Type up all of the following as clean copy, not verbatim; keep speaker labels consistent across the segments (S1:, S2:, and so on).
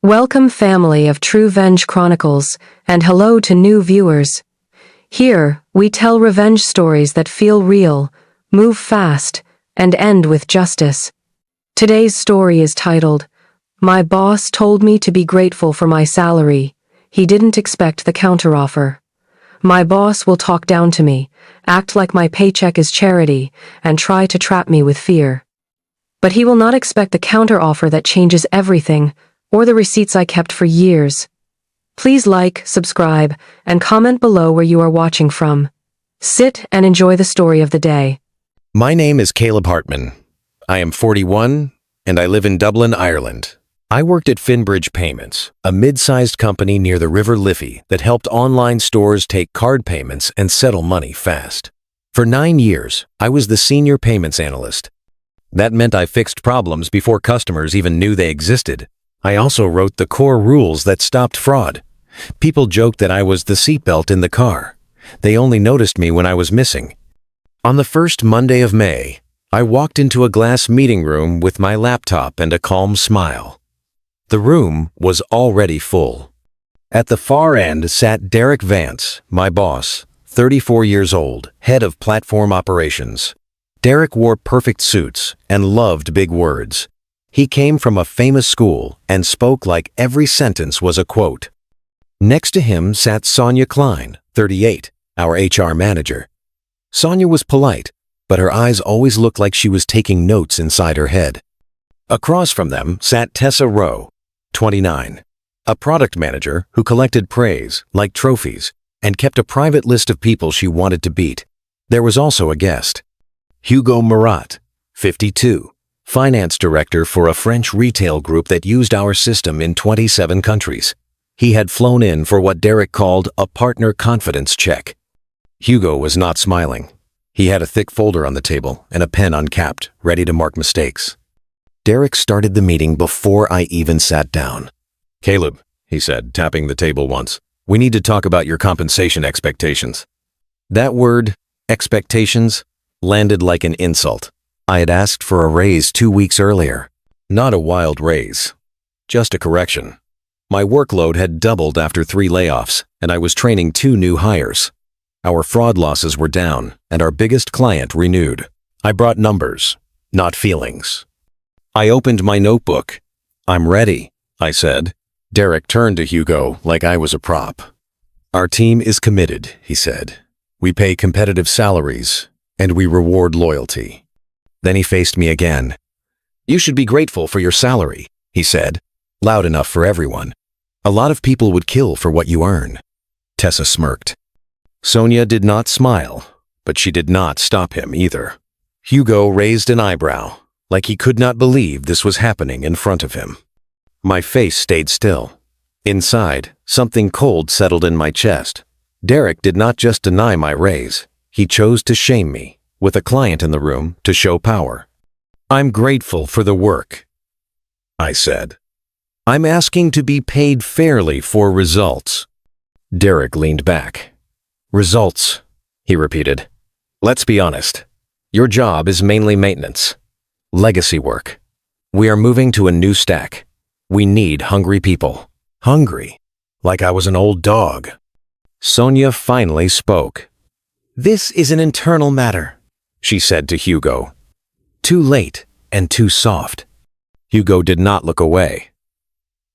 S1: Welcome, family of TrueVenge Chronicles, and hello to new viewers. Here, we tell revenge stories that feel real, move fast, and end with justice. Today's story is titled, "My Boss Told Me to Be Grateful for My Salary. He Didn't Expect the Counteroffer." My boss will talk down to me, act like my paycheck is charity, and try to trap me with fear. But he will not expect the counteroffer that changes everything, or the receipts I kept for years. Please like, subscribe, and comment below where you are watching from. Sit and enjoy the story of the day.
S2: My name is Caleb Hartman. I am 41, and I live in Dublin, Ireland. I worked at Finbridge Payments, a mid-sized company near the River Liffey that helped online stores take card payments and settle money fast. For 9 years, I was the senior payments analyst. That meant I fixed problems before customers even knew they existed. I also wrote the core rules that stopped fraud. People joked that I was the seatbelt in the car. They only noticed me when I was missing. On the first Monday of May, I walked into a glass meeting room with my laptop and a calm smile. The room was already full. At the far end sat Derek Vance, my boss, 34 years old, head of platform operations. Derek wore perfect suits and loved big words. He came from a famous school and spoke like every sentence was a quote. Next to him sat Sonia Klein, 38, our HR manager. Sonia was polite, but her eyes always looked like she was taking notes inside her head. Across from them sat Tessa Rowe, 29, a product manager who collected praise, like trophies, and kept a private list of people she wanted to beat. There was also a guest, Hugo Murat, 52, finance director for a French retail group that used our system in 27 countries. He had flown in for what Derek called a partner confidence check. Hugo was not smiling. He had a thick folder on the table and a pen uncapped, ready to mark mistakes. Derek started the meeting before I even sat down. "Caleb," he said, tapping the table once, "we need to talk about your compensation expectations." That word, expectations, landed like an insult. I had asked for a raise 2 weeks earlier. Not a wild raise, just a correction. My workload had doubled after 3 layoffs, and I was training 2 new hires. Our fraud losses were down, and our biggest client renewed. I brought numbers, not feelings. I opened my notebook. "I'm ready," I said. Derek turned to Hugo like I was a prop. "Our team is committed," he said. "We pay competitive salaries, and we reward loyalty." Then he faced me again. "You should be grateful for your salary," he said, loud enough for everyone. "A lot of people would kill for what you earn." Tessa smirked. Sonia did not smile, but she did not stop him either. Hugo raised an eyebrow, like he could not believe this was happening in front of him. My face stayed still. Inside, something cold settled in my chest. Derek did not just deny my raise. He chose to shame me, with a client in the room, to show power. "I'm grateful for the work," I said. "I'm asking to be paid fairly for results." Derek leaned back. "Results," he repeated. "Let's be honest. Your job is mainly maintenance. Legacy work. We are moving to a new stack. We need hungry people." Hungry, like I was an old dog. Sonia finally spoke. "This is an internal matter," she said to Hugo. Too late and too soft. Hugo did not look away.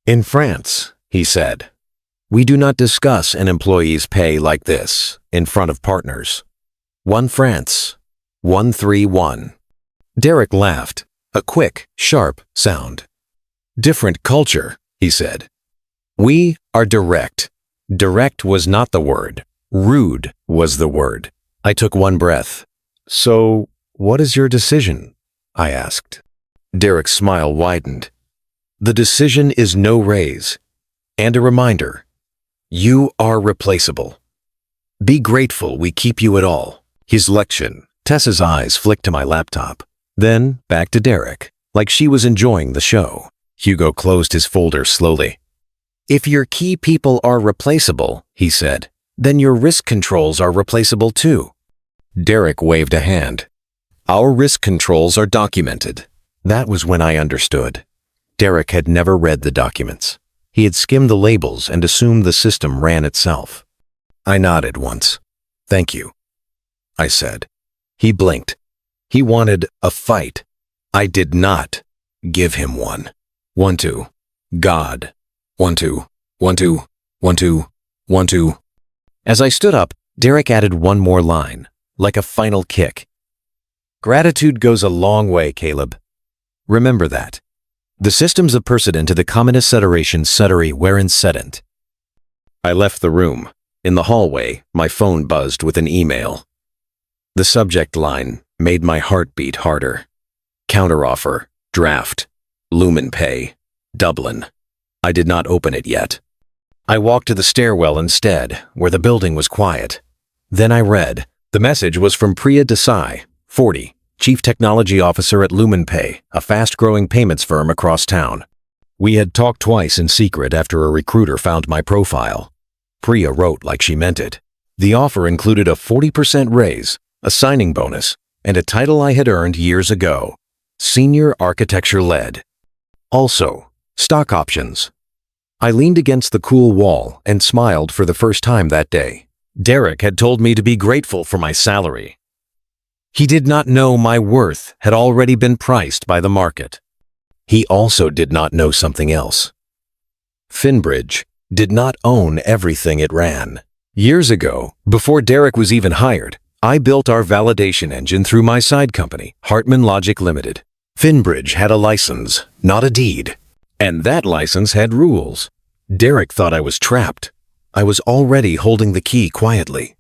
S2: "In France," he said, "we do not discuss an employee's pay like this in front of partners. 1 France, 131. Derek laughed, a quick, sharp sound. "Different culture," he said. "We are direct." Direct was not the word. Rude was the word. I took one breath. "So, what is your decision?" I asked. Derek's smile widened. "The decision is no raise. And a reminder. You are replaceable. Be grateful we keep you at all." His lection. Tessa's eyes flicked to my laptop. Then back to Derek, like she was enjoying the show. Hugo closed his folder slowly. "If your key people are replaceable," he said, "then your risk controls are replaceable too." Derek waved a hand. "Our risk controls are documented." That was when I understood. Derek had never read the documents. He had skimmed the labels and assumed the system ran itself. I nodded once. "Thank you," I said. He blinked. He wanted a fight. I did not give him one. 1, 2. God. 1, 2. 1, 2. 1, 2. 1, 2. As I stood up, Derek added one more line, like a final kick. "Gratitude goes a long way, Caleb. Remember that. The systems of precedent to the commonest sederation suderi wherein sedent." I left the room. In the hallway, my phone buzzed with an email. The subject line made my heart beat harder. Counteroffer, draft, Lumen Pay, Dublin. I did not open it yet. I walked to the stairwell instead, where the building was quiet. Then I read. The message was from Priya Desai, 40, Chief Technology Officer at Lumen Pay, a fast-growing payments firm across town. We had talked twice in secret after a recruiter found my profile. Priya wrote like she meant it. The offer included a 40% raise, a signing bonus, and a title I had earned years ago, Senior Architecture Lead. Also, stock options. I leaned against the cool wall and smiled for the first time that day. Derek had told me to be grateful for my salary. He did not know my worth had already been priced by the market. He also did not know something else. Finbridge did not own everything it ran. Years ago, before Derek was even hired, I built our validation engine through my side company, Hartman Logic Limited. Finbridge had a license, not a deed. And that license had rules. Derek thought I was trapped. I was already holding the key quietly.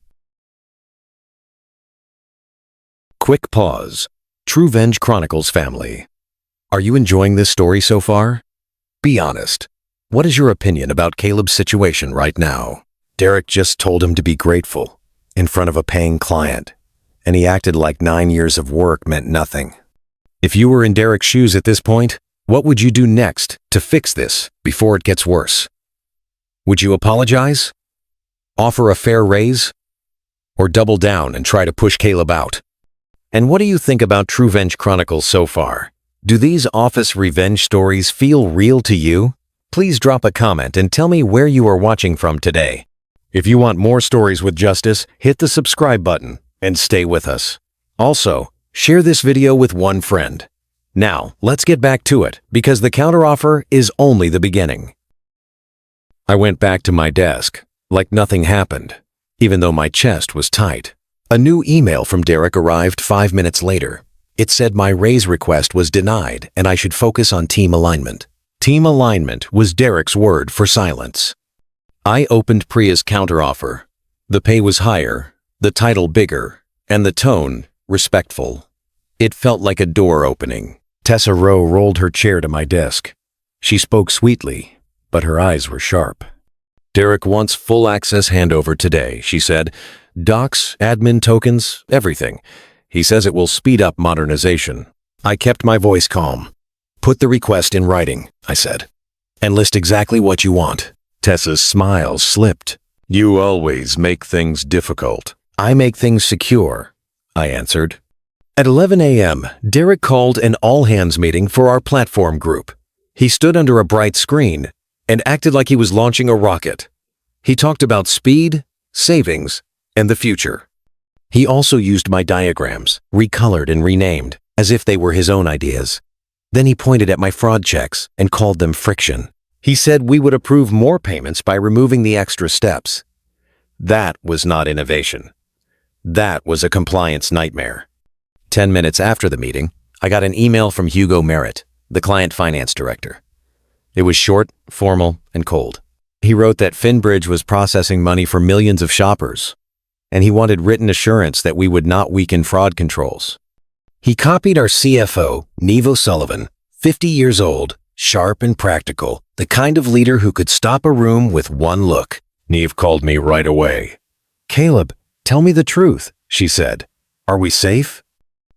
S2: Quick pause. TrueVenge Chronicles family. Are you enjoying this story so far? Be honest. What is your opinion about Caleb's situation right now? Derek just told him to be grateful in front of a paying client, and he acted like 9 years of work meant nothing. If you were in Derek's shoes at this point, what would you do next to fix this before it gets worse? Would you apologize? Offer a fair raise? Or double down and try to push Caleb out? And what do you think about TrueVenge Chronicles so far? Do these office revenge stories feel real to you? Please drop a comment and tell me where you are watching from today. If you want more stories with justice, hit the subscribe button and stay with us. Also, share this video with one friend. Now, let's get back to it, because the counteroffer is only the beginning. I went back to my desk, like nothing happened, even though my chest was tight. A new email from Derek arrived 5 minutes later. It said my raise request was denied and I should focus on team alignment. Team alignment was Derek's word for silence. I opened Priya's counteroffer. The pay was higher, the title bigger, and the tone respectful. It felt like a door opening. Tessa Rowe rolled her chair to my desk. She spoke sweetly, but her eyes were sharp. "Derek wants full access handover today," she said. "Docs, admin tokens, everything. He says it will speed up modernization." I kept my voice calm. "Put the request in writing," I said, "and list exactly what you want." Tessa's smile slipped. "You always make things difficult." "I make things secure," I answered. At 11 a.m., Derek called an all-hands meeting for our platform group. He stood under a bright screen and acted like he was launching a rocket. He talked about speed, savings, and the future. He also used my diagrams, recolored and renamed, as if they were his own ideas. Then he pointed at my fraud checks and called them friction. He said we would approve more payments by removing the extra steps. That was not innovation. That was a compliance nightmare. 10 minutes after the meeting, I got an email from Hugo Merritt, the client finance director. It was short, formal, and cold. He wrote that Finbridge was processing money for millions of shoppers, and he wanted written assurance that we would not weaken fraud controls. He copied our CFO, Neve O'Sullivan, 50 years old, sharp and practical, the kind of leader who could stop a room with one look. Neve called me right away. "Caleb, tell me the truth," she said. "Are we safe?"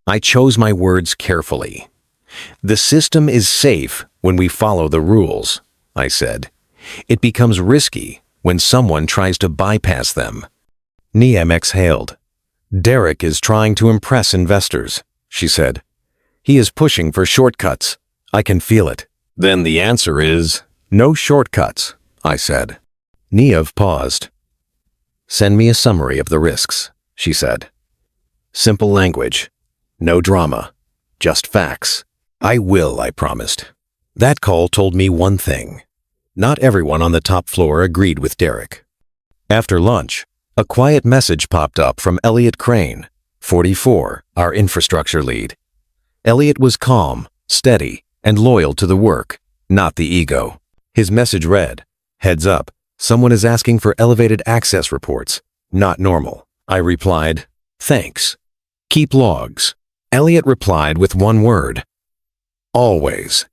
S2: I chose my words carefully. "The system is safe when we follow the rules," I said. "It becomes risky when someone tries to bypass them." Niem exhaled. "Derek is trying to impress investors," she said. "He is pushing for shortcuts. I can feel it." "Then the answer is No shortcuts, I said. Niev paused. Send me a summary of the risks, she said. Simple language. No drama. Just facts. I will, I promised. That call told me one thing. Not everyone on the top floor agreed with Derek. After lunch, a quiet message popped up from Elliot Crane, 44, our infrastructure lead. Elliot was calm, steady, and loyal to the work, not the ego. His message read, "Heads up, someone is asking for elevated access reports. Not normal." I replied, "Thanks. Keep logs." Elliot replied with one word, "Always."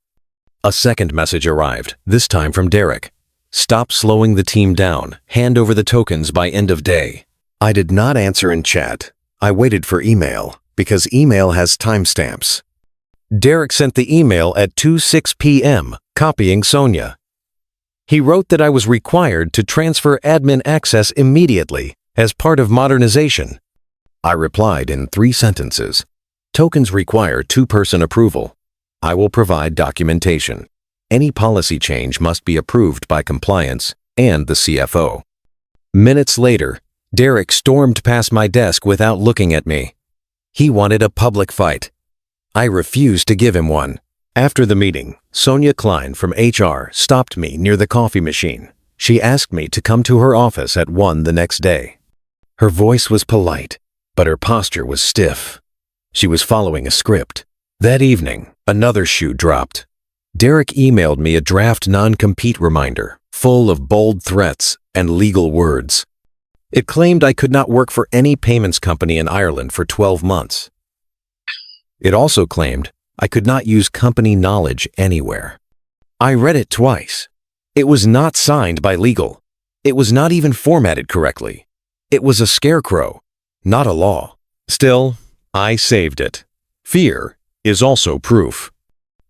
S2: A second message arrived, this time from Derek. "Stop slowing the team down. Hand over the tokens by end of day." I did not answer in chat. I waited for email, because email has timestamps. Derek sent the email at 2:06 p.m., copying Sonia. He wrote that I was required to transfer admin access immediately as part of modernization. I replied in 3 sentences. Tokens require 2-person approval. I will provide documentation. Any policy change must be approved by compliance and the CFO. Minutes later, Derek stormed past my desk without looking at me. He wanted a public fight. I refused to give him one. After the meeting, Sonia Klein from HR stopped me near the coffee machine. She asked me to come to her office at 1 the next day. Her voice was polite, but her posture was stiff. She was following a script. That evening, another shoe dropped. Derek emailed me a draft non-compete reminder, full of bold threats and legal words. It claimed I could not work for any payments company in Ireland for 12 months. It also claimed I could not use company knowledge anywhere. I read it twice. It was not signed by legal. It was not even formatted correctly. It was a scarecrow, not a law. Still, I saved it. Fear is also proof.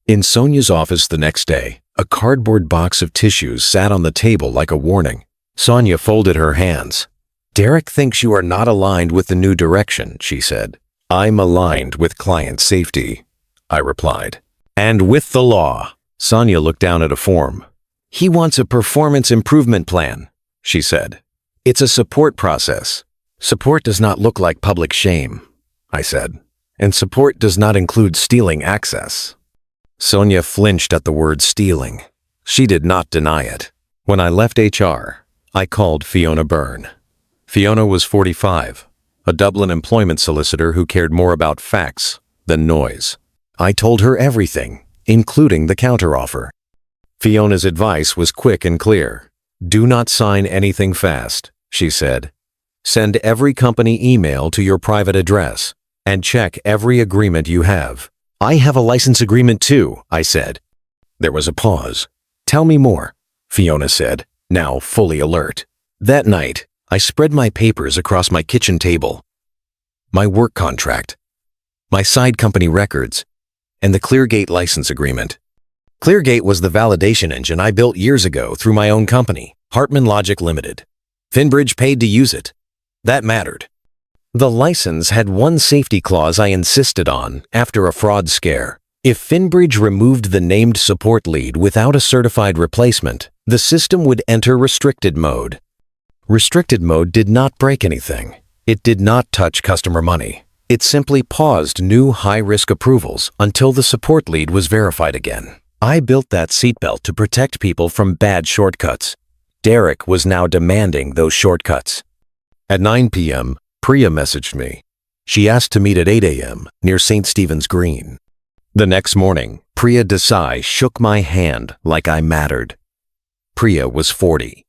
S2: In Sonia's office the next day, a cardboard box of tissues sat on the table like a warning. Sonia folded her hands. "Derek thinks you are not aligned with the new direction," she said. "I'm aligned with client safety," I replied. "And with the law." Sonia looked down at a form. "He wants a performance improvement plan," she said. "It's a support process. Support does not look like public shame," I said. "And support does not include stealing access." Sonia flinched at the word stealing. She did not deny it. When I left HR, I called Fiona Byrne. Fiona was 45, a Dublin employment solicitor who cared more about facts than noise. I told her everything, including the counteroffer. Fiona's advice was quick and clear. "Do not sign anything fast," she said. "Send every company email to your private address and check every agreement you have." "I have a license agreement too," I said. There was a pause. "Tell me more," Fiona said, now fully alert. That night, I spread my papers across my kitchen table. My work contract, my side company records, and the Cleargate license agreement. Cleargate was the validation engine I built years ago through my own company, Hartman Logic Limited. Finbridge paid to use it. That mattered. The license had one safety clause I insisted on after a fraud scare. If Finbridge removed the named support lead without a certified replacement, the system would enter restricted mode. Restricted mode did not break anything. It did not touch customer money. It simply paused new high-risk approvals until the support lead was verified again. I built that seatbelt to protect people from bad shortcuts. Derek was now demanding those shortcuts. At 9 p.m., Priya messaged me. She asked to meet at 8 a.m. near St. Stephen's Green. The next morning, Priya Desai shook my hand like I mattered. Priya was 40,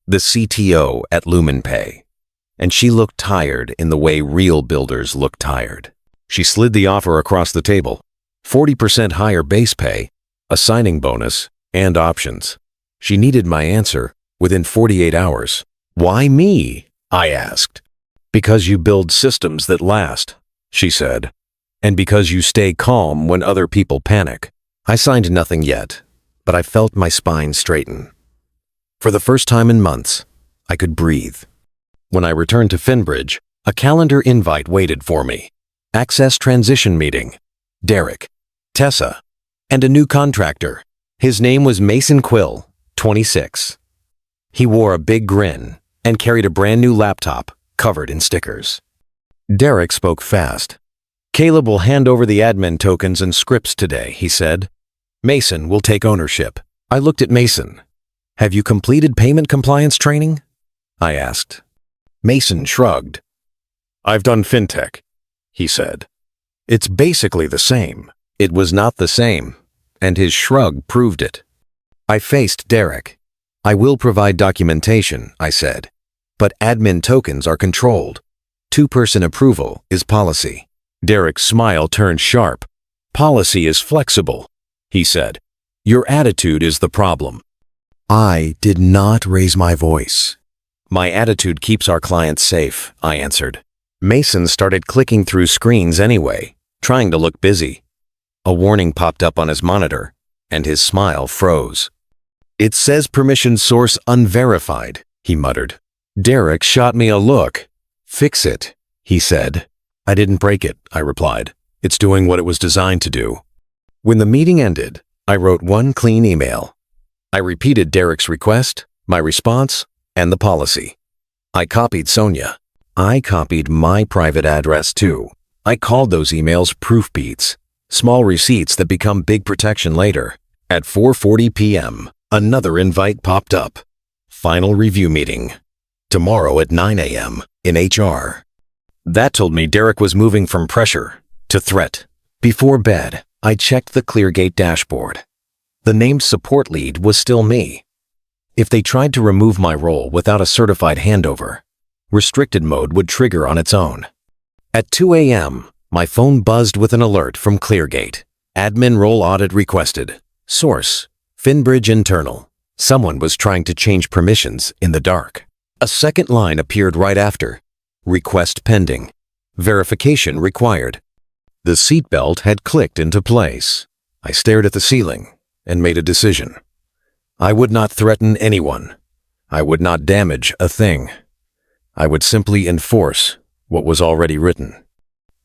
S2: the CTO at LumenPay, and she looked tired in the way real builders look tired. She slid the offer across the table. 40% higher base pay, a signing bonus, and options. She needed my answer within 48 hours. "Why me?" I asked. "Because you build systems that last," she said, "and because you stay calm when other people panic." I signed nothing yet, but I felt my spine straighten. For the first time in months, I could breathe. When I returned to Finbridge, a calendar invite waited for me. Access transition meeting. Derek, Tessa, and a new contractor. His name was Mason Quill. 26. He wore a big grin and carried a brand new laptop covered in stickers. Derek spoke fast. Caleb will hand over the admin tokens and scripts today, he said. Mason will take ownership. I looked at Mason. Have you completed payment compliance training? I asked. Mason shrugged. I've done fintech, he said. It's basically the same. It was not the same, and his shrug proved it. I faced Derek. I will provide documentation, I said, but admin tokens are controlled. Two-person approval is policy. Derek's smile turned sharp. Policy is flexible, he said. Your attitude is the problem. I did not raise my voice. My attitude keeps our clients safe, I answered. Mason started clicking through screens anyway, trying to look busy. A warning popped up on his monitor, and his smile froze. It says permission source unverified, he muttered. Derek shot me a look. Fix it, he said. I didn't break it, I replied. It's doing what it was designed to do. When the meeting ended, I wrote one clean email. I repeated Derek's request, my response, and the policy. I copied Sonia. I copied my private address too. I called those emails proof beats, small receipts that become big protection later. At 4:40 p.m., another invite popped up. Final review meeting. Tomorrow at 9 a.m. in HR. That told me Derek was moving from pressure to threat. Before bed, I checked the Cleargate dashboard. The named support lead was still me. If they tried to remove my role without a certified handover, restricted mode would trigger on its own. At 2 a.m., my phone buzzed with an alert from Cleargate. Admin role audit requested. Source: Finbridge internal. Someone was trying to change permissions in the dark. A second line appeared right after. Request pending. Verification required. The seatbelt had clicked into place. I stared at the ceiling and made a decision. I would not threaten anyone. I would not damage a thing. I would simply enforce what was already written.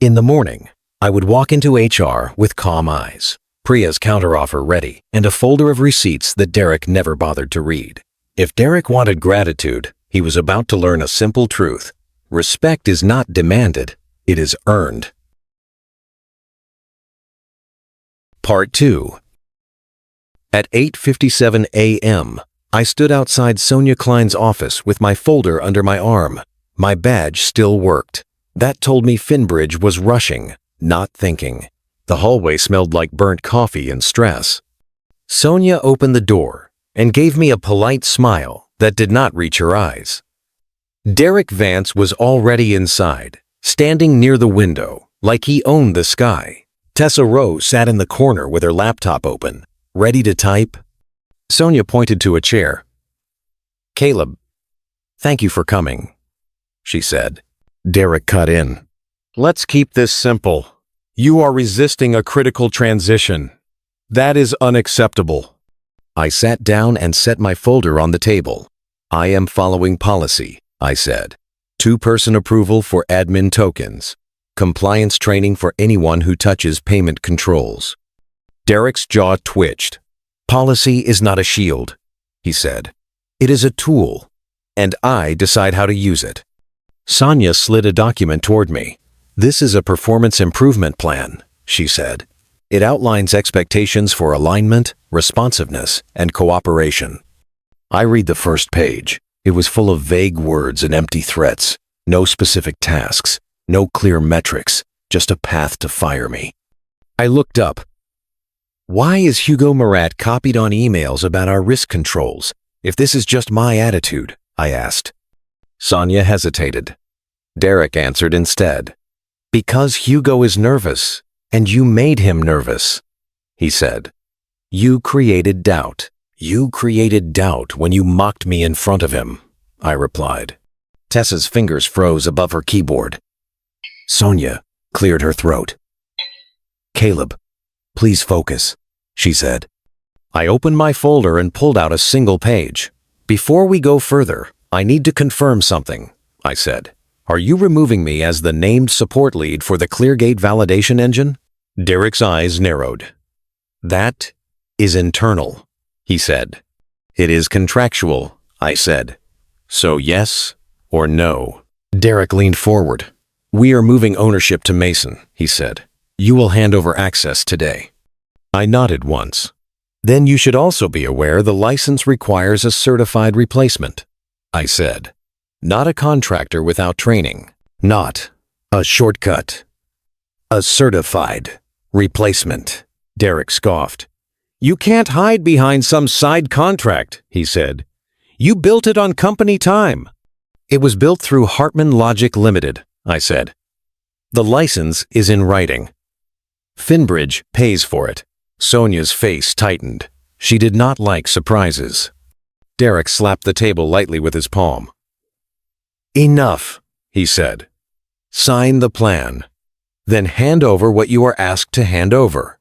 S2: In the morning, I would walk into HR with calm eyes, Priya's counteroffer ready, and a folder of receipts that Derek never bothered to read. If Derek wanted gratitude, he was about to learn a simple truth. Respect is not demanded, it is earned. Part 2. At 8:57 a.m., I stood outside Sonia Klein's office with my folder under my arm. My badge still worked. That told me Finbridge was rushing, not thinking. The hallway smelled like burnt coffee and stress. Sonia opened the door and gave me a polite smile that did not reach her eyes. Derek Vance was already inside, standing near the window, like he owned the sky. Tessa Rose sat in the corner with her laptop open, ready to type. Sonia pointed to a chair. Caleb, thank you for coming, she said. Derek cut in. Let's keep this simple. You are resisting a critical transition. That is unacceptable. I sat down and set my folder on the table. I am following policy, I said. Two-person approval for admin tokens. Compliance training for anyone who touches payment controls. Derek's jaw twitched. Policy is not a shield, he said. It is a tool, and I decide how to use it. Sonia slid a document toward me. This is a performance improvement plan, she said. It outlines expectations for alignment, responsiveness, and cooperation. I read the first page. It was full of vague words and empty threats. No specific tasks, no clear metrics, just a path to fire me. I looked up. Why is Hugo Murat copied on emails about our risk controls, if this is just my attitude? I asked. Sonia hesitated. Derek answered instead. Because Hugo is nervous, and you made him nervous, he said. You created doubt. You created doubt when you mocked me in front of him, I replied. Tessa's fingers froze above her keyboard. Sonia cleared her throat. Caleb, please focus, she said. I opened my folder and pulled out a single page. Before we go further, I need to confirm something, I said. Are you removing me as the named support lead for the Cleargate validation engine? Derek's eyes narrowed. That is internal, he said. It is contractual, I said. So yes or no? Derek leaned forward. We are moving ownership to Mason, he said. You will hand over access today. I nodded once. Then you should also be aware the license requires a certified replacement, I said. Not a contractor without training. Not a shortcut. A certified replacement, Derek scoffed. You can't hide behind some side contract, he said. You built it on company time. It was built through Hartman Logic Limited, I said. The license is in writing. Finbridge pays for it. Sonia's face tightened. She did not like surprises. Derek slapped the table lightly with his palm. Enough, he said. Sign the plan. Then hand over what you are asked to hand over.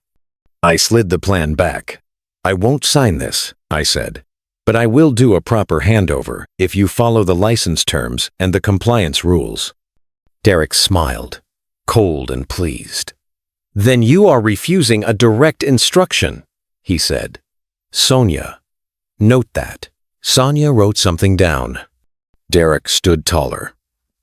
S2: I slid the plan back. I won't sign this, I said. But I will do a proper handover if you follow the license terms and the compliance rules. Derek smiled, cold and pleased. Then you are refusing a direct instruction, he said. Sonia. Note that. Sonia wrote something down. Derek stood taller.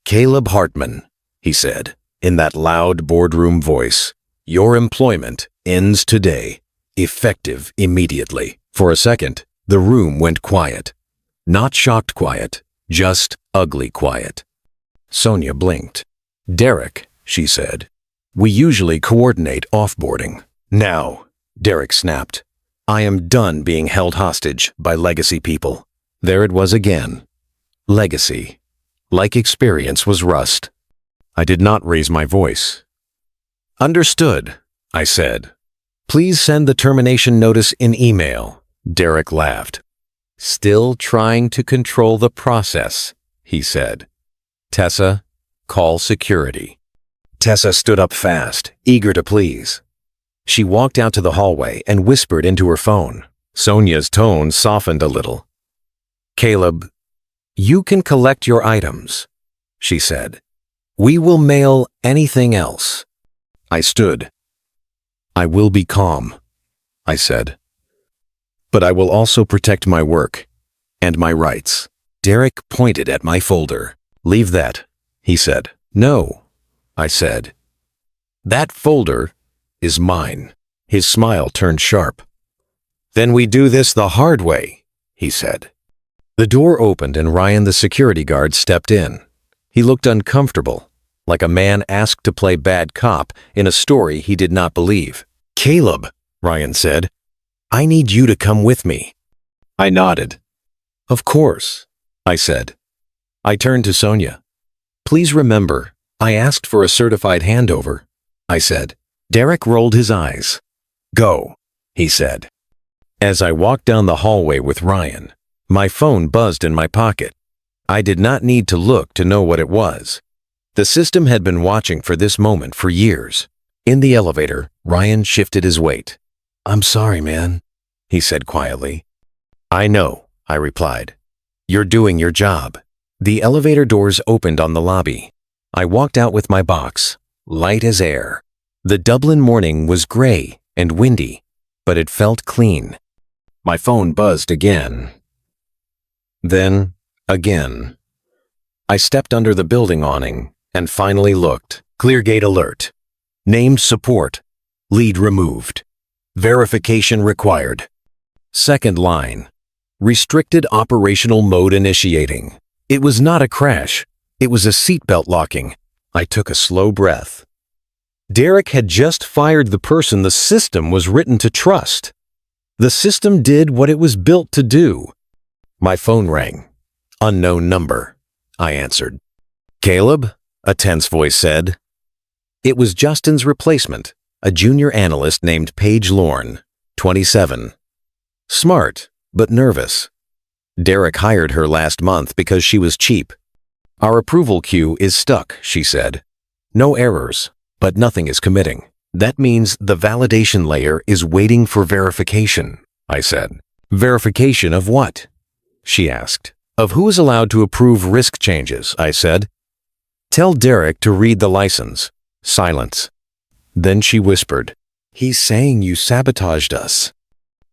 S2: Caleb Hartman, he said, in that loud boardroom voice. Your employment ends today, effective immediately. For a second, the room went quiet. Not shocked quiet, just ugly quiet. Sonia blinked. Derek, she said. We usually coordinate offboarding. Now, Derek snapped. I am done being held hostage by legacy people. There it was again. Legacy. Like experience was rust. I did not raise my voice. Understood, I said. Please send the termination notice in email. Derek laughed. Still trying to control the process, he said. Tessa, call security. Tessa stood up fast, eager to please. She walked out to the hallway and whispered into her phone. Sonia's tone softened a little. Caleb, you can collect your items, she said. We will mail anything else. I stood. I will be calm, I said. But I will also protect my work and my rights. Derek pointed at my folder. Leave that, he said. No, I said. That folder is mine. His smile turned sharp. Then we do this the hard way, he said. The door opened and Ryan, the security guard, stepped in. He looked uncomfortable, like a man asked to play bad cop in a story he did not believe. Caleb, Ryan said, I need you to come with me. I nodded. Of course, I said. I turned to Sonia. Please remember, I asked for a certified handover, I said. Derek rolled his eyes. Go, he said. As I walked down the hallway with Ryan, my phone buzzed in my pocket. I did not need to look to know what it was. The system had been watching for this moment for years. In the elevator, Ryan shifted his weight. I'm sorry, man, he said quietly. I know, I replied. You're doing your job. The elevator doors opened on the lobby. I walked out with my box, light as air. The Dublin morning was gray and windy, but it felt clean. My phone buzzed again. Then, again. I stepped under the building awning and finally looked. Cleargate alert. Named support. Lead removed. Verification required. Second line. Restricted operational mode initiating. It was not a crash. It was a seatbelt locking. I took a slow breath. Derek had just fired the person the system was written to trust. The system did what it was built to do. My phone rang. Unknown number. I answered. Caleb? A tense voice said. It was Justin's replacement, a junior analyst named Paige Lorne, 27. Smart, but nervous. Derek hired her last month because she was cheap. Our approval queue is stuck, she said. No errors, but nothing is committing. That means the validation layer is waiting for verification, I said. Verification of what? She asked. Of who is allowed to approve risk changes, I said. Tell Derek to read the license. Silence. Then she whispered, He's saying you sabotaged us.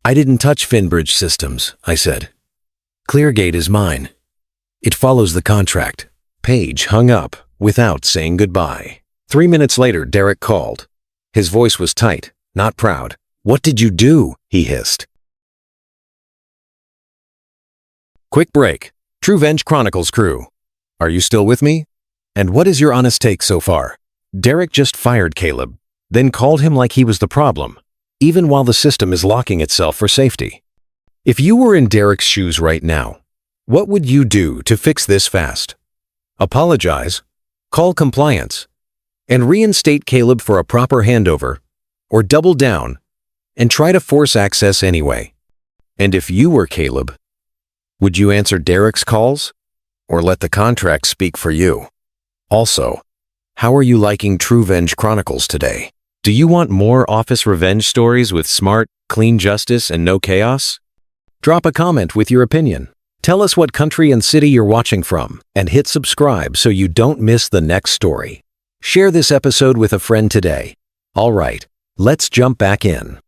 S2: I didn't touch Finbridge systems, I said. Cleargate is mine. It follows the contract. Paige hung up without saying goodbye. 3 minutes later, Derek called. His voice was tight, not proud. "What did you do?" he hissed. Quick break. TrueVenge Chronicles crew. Are you still with me? And what is your honest take so far? Derek just fired Caleb, then called him like he was the problem, even while the system is locking itself for safety. If you were in Derek's shoes right now, what would you do to fix this fast? Apologize, call compliance, and reinstate Caleb for a proper handover, or double down and try to force access anyway? And if you were Caleb, would you answer Derek's calls or let the contract speak for you? Also, how are you liking TrueVenge Chronicles today? Do you want more office revenge stories with smart, clean justice and no chaos? Drop a comment with your opinion. Tell us what country and city you're watching from, and hit subscribe so you don't miss the next story. Share this episode with a friend today. All right, let's jump back in.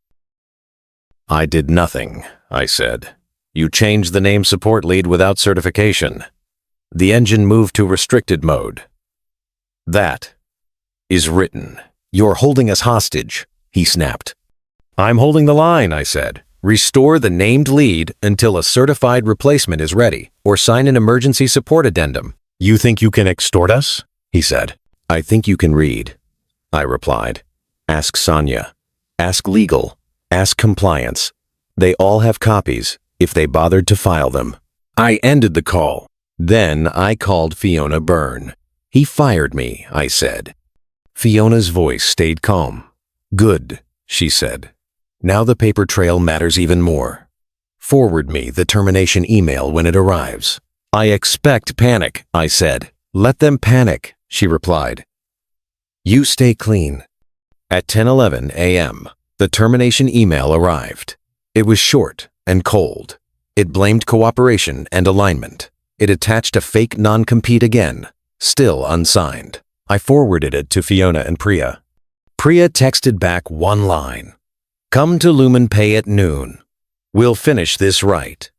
S2: "I did nothing," I said. "You changed the name support lead without certification. The engine moved to restricted mode. That is written. You're holding us hostage," he snapped. "I'm holding the line," I said. "Restore the named lead until a certified replacement is ready, or sign an emergency support addendum." "You think you can extort us?" he said. "I think you can read," I replied. "Ask Sonia. Ask legal. Ask compliance. They all have copies if they bothered to file them." I ended the call. Then I called Fiona Byrne. "He fired me," I said. Fiona's voice stayed calm. "Good," she said. "Now the paper trail matters even more. Forward me the termination email when it arrives." "I expect panic," I said. "Let them panic," she replied. "You stay clean." At 10:11 a.m., the termination email arrived. It was short and cold. It blamed cooperation and alignment. It attached a fake non-compete again, still unsigned. I forwarded it to Fiona and Priya. Priya texted back one line. "Come to Lumen Pay at noon. We'll finish this right."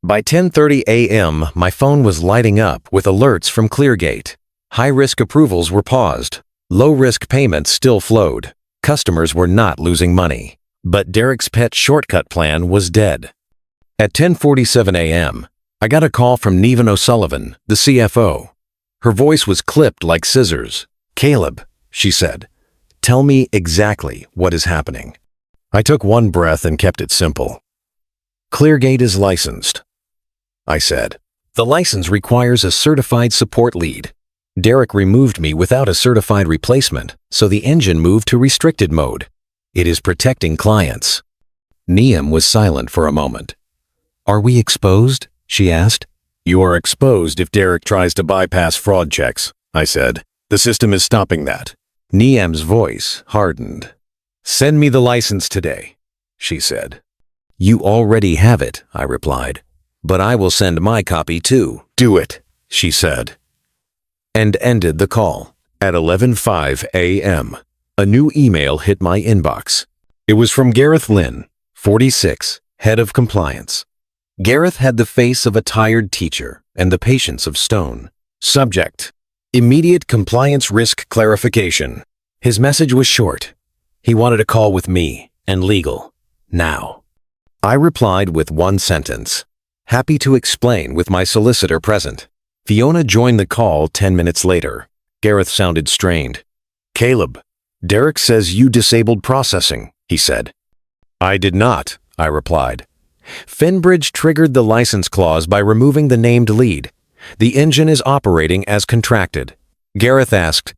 S2: By 10:30 a.m., my phone was lighting up with alerts from Cleargate. High-risk approvals were paused. Low-risk payments still flowed. Customers were not losing money. But Derek's pet shortcut plan was dead. At 10:47 a.m., I got a call from Nevan O'Sullivan, the CFO. Her voice was clipped like scissors. "Caleb," she said, "tell me exactly what is happening." I took one breath and kept it simple. "Cleargate is licensed," I said. "The license requires a certified support lead. Derek removed me without a certified replacement, so the engine moved to restricted mode. It is protecting clients." Niam was silent for a moment. "Are we exposed?" she asked. "You are exposed if Derek tries to bypass fraud checks," I said. "The system is stopping that." Niam's voice hardened. "Send me the license today," she said. "You already have it," I replied. "But I will send my copy too." "Do it," she said. And ended the call. At 11:05 a.m., a new email hit my inbox. It was from Gareth Lynn, 46, head of compliance. Gareth had the face of a tired teacher and the patience of stone. Subject: immediate compliance risk clarification. His message was short. He wanted a call with me and legal, now. I replied with one sentence. Happy to explain with my solicitor present. Fiona joined the call 10 minutes later. Gareth sounded strained. "Caleb, Derek says you disabled processing," he said. "I did not," I replied. "Finbridge triggered the license clause by removing the named lead. The engine is operating as contracted." Gareth asked,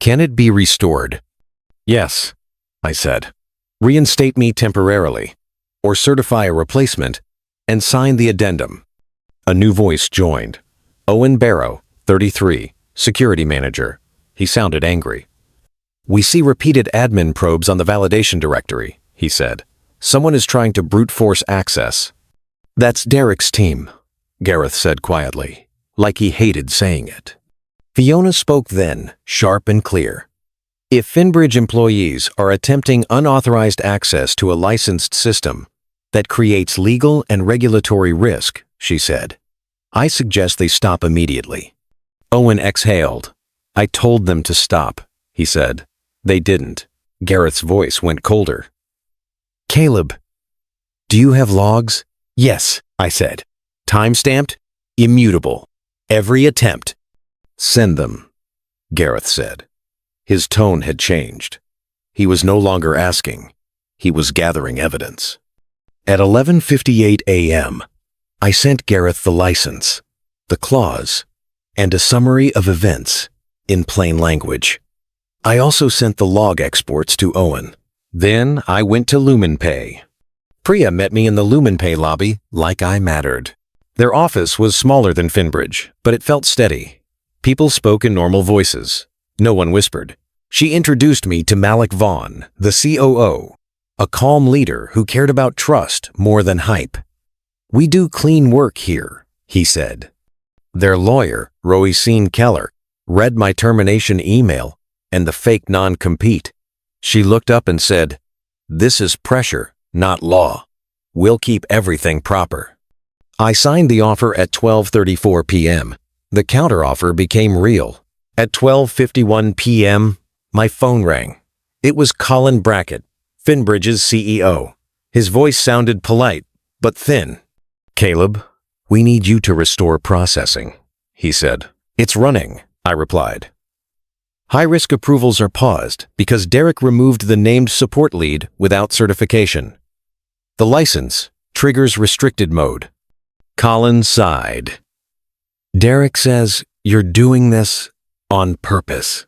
S2: "Can it be restored?" "Yes," I said. "Reinstate me temporarily, or certify a replacement, and sign the addendum." A new voice joined. Owen Barrow, 33, security manager. He sounded angry. "We see repeated admin probes on the validation directory," he said. "Someone is trying to brute force access." "That's Derek's team," Gareth said quietly, like he hated saying it. Fiona spoke then, sharp and clear. "If Finbridge employees are attempting unauthorized access to a licensed system that creates legal and regulatory risk, she said. I suggest they stop immediately. Owen exhaled. I told them to stop, he said. They didn't. Gareth's voice went colder. Caleb, do you have logs? Yes, I said. Time-stamped? Immutable. Every attempt. Send them, Gareth said. His tone had changed. He was no longer asking. He was gathering evidence. At 11:58 a.m., I sent Gareth the license, the clause, and a summary of events in plain language. I also sent the log exports to Owen. Then I went to LumenPay. Priya met me in the LumenPay lobby like I mattered. Their office was smaller than Finbridge, but it felt steady. People spoke in normal voices. No one whispered. She introduced me to Malik Vaughn, the COO, a calm leader who cared about trust more than hype. We do clean work here, he said. Their lawyer, Roisin Keller, read my termination email and the fake non-compete. She looked up and said, "This is pressure, not law. We'll keep everything proper." I signed the offer at 12:34 p.m. The counteroffer became real. At 12:51 p.m., my phone rang. It was Colin Brackett, Finbridge's CEO. His voice sounded polite, but thin. "Caleb, we need you to restore processing," he said. "It's running," I replied. High-risk approvals are paused because Derek removed the named support lead without certification. The license triggers restricted mode. Colin sighed. "Derek says you're doing this on purpose,"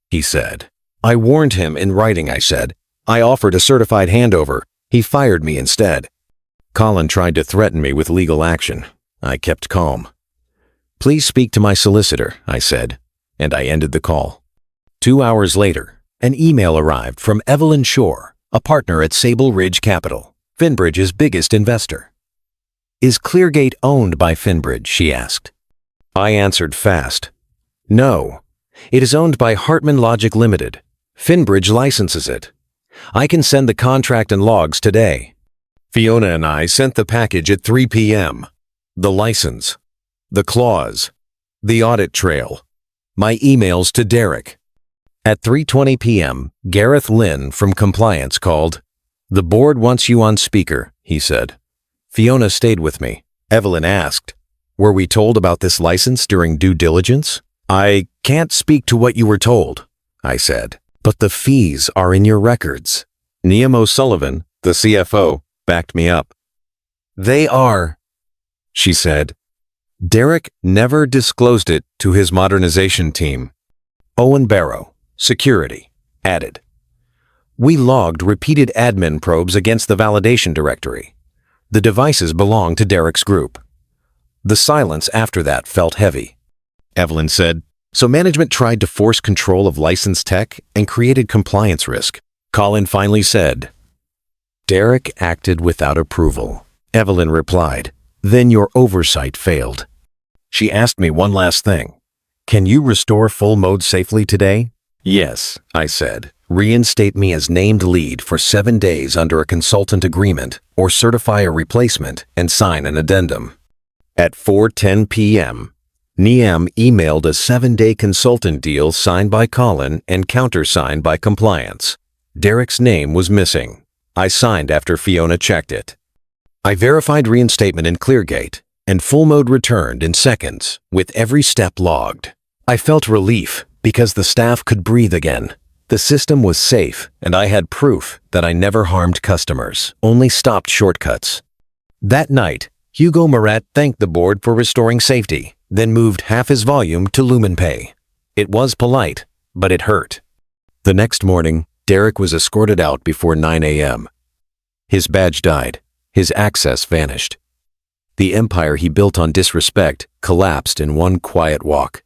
S2: he said. I warned him in writing, I said. I offered a certified handover. He fired me instead. Colin tried to threaten me with legal action. I kept calm. "Please speak to my solicitor," I said, and I ended the call. 2 hours later, an email arrived from Evelyn Shore, a partner at Sable Ridge Capital, Finbridge's biggest investor. "Is Cleargate owned by Finbridge?" she asked. I answered fast. "No, it is owned by Hartman Logic Limited. Finbridge licenses it. I can send the contract and logs today." Fiona and I sent the package at 3 p.m. The license, the clause, the audit trail, my emails to Derek. At 3:20 p.m., Gareth Lynn from Compliance called. "The board wants you on speaker," he said. Fiona stayed with me. Evelyn asked, "Were we told about this license during due diligence?" "I can't speak to what you were told," I said, "but the fees are in your records." Niamh O'Sullivan, the CFO, backed me up. "They are," she said. Derek never disclosed it to his modernization team. Owen Barrow, security, added. "We logged repeated admin probes against the validation directory. The devices belong to Derek's group." The silence after that felt heavy. Evelyn said, "So management tried to force control of licensed tech and created compliance risk." Colin finally said, "Derek acted without approval." Evelyn replied, "Then your oversight failed." She asked me one last thing. "Can you restore full mode safely today?" "Yes," I said. "Reinstate me as named lead for 7 days under a consultant agreement, or certify a replacement and sign an addendum." At 4:10 p.m., Niamh emailed a 7-day consultant deal signed by Colin and countersigned by Compliance. Derek's name was missing. I signed after Fiona checked it. I verified reinstatement in Cleargate, and full mode returned in seconds, with every step logged. I felt relief because the staff could breathe again. The system was safe, and I had proof that I never harmed customers, only stopped shortcuts. That night, Hugo Moret thanked the board for restoring safety, then moved half his volume to LumenPay. It was polite, but it hurt. The next morning, Derek was escorted out before 9 a.m. His badge died. His access vanished. The empire he built on disrespect collapsed in one quiet walk.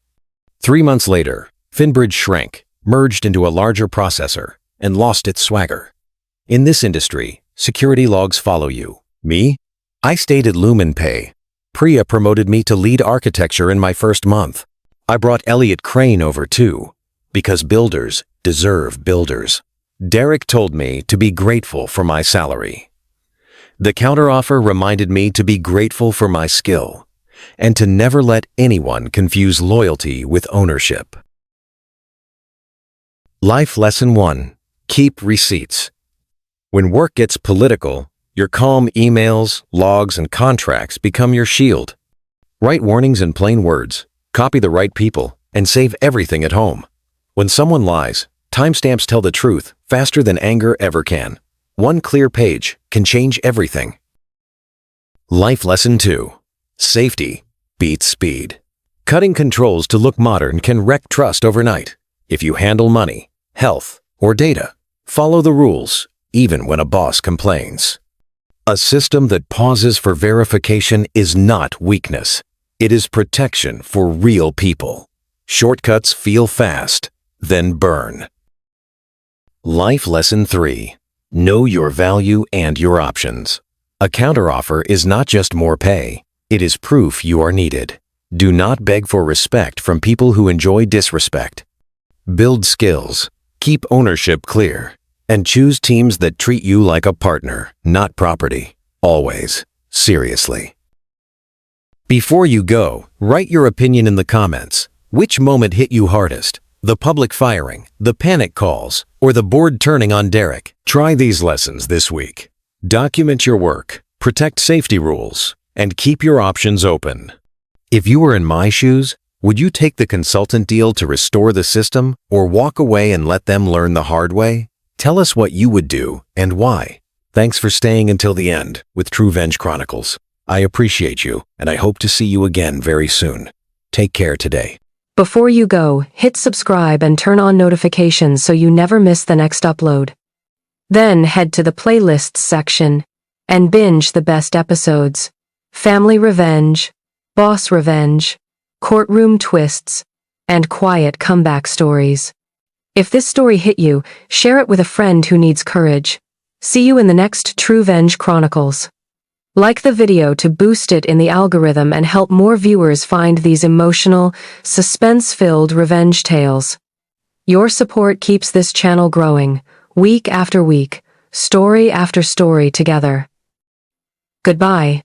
S2: 3 months later, Finbridge shrank, merged into a larger processor, and lost its swagger. In this industry, security logs follow you. Me? I stayed at LumenPay. Priya promoted me to lead architecture in my first month. I brought Elliot Crane over too, because builders deserve builders. Derek told me to be grateful for my salary. The counteroffer reminded me to be grateful for my skill and to never let anyone confuse loyalty with ownership. Life Lesson 1. Keep receipts. When work gets political, your calm emails, logs, and contracts become your shield. Write warnings in plain words, copy the right people, and save everything at home. When someone lies, timestamps tell the truth faster than anger ever can. One clear page can change everything. Life Lesson 2. Safety beats speed. Cutting controls to look modern can wreck trust overnight. If you handle money, health, or data, follow the rules, even when a boss complains. A system that pauses for verification is not weakness. It is protection for real people. Shortcuts feel fast, then burn. Life Lesson 3. Know your value and your options. A counteroffer is not just more pay. It is proof you are needed. Do not beg for respect from people who enjoy disrespect. Build skills, keep ownership clear, and choose teams that treat you like a partner, not property. Always. Seriously. Before you go, write your opinion in the comments. Which moment hit you hardest? The public firing, the panic calls, or the board turning on Derek? Try these lessons this week. Document your work, protect safety rules, and keep your options open. If you were in my shoes, would you take the consultant deal to restore the system or walk away and let them learn the hard way? Tell us what you would do and why. Thanks for staying until the end with TrueVenge Chronicles. I appreciate you, and I hope to see you again very soon. Take care today.
S1: Before you go, hit subscribe and turn on notifications so you never miss the next upload. Then head to the playlists section and binge the best episodes. Family revenge, boss revenge, courtroom twists, and quiet comeback stories. If this story hit you, share it with a friend who needs courage. See you in the next TrueVenge Chronicles. Like the video to boost it in the algorithm and help more viewers find these emotional, suspense-filled revenge tales. Your support keeps this channel growing, week after week, story after story together. Goodbye.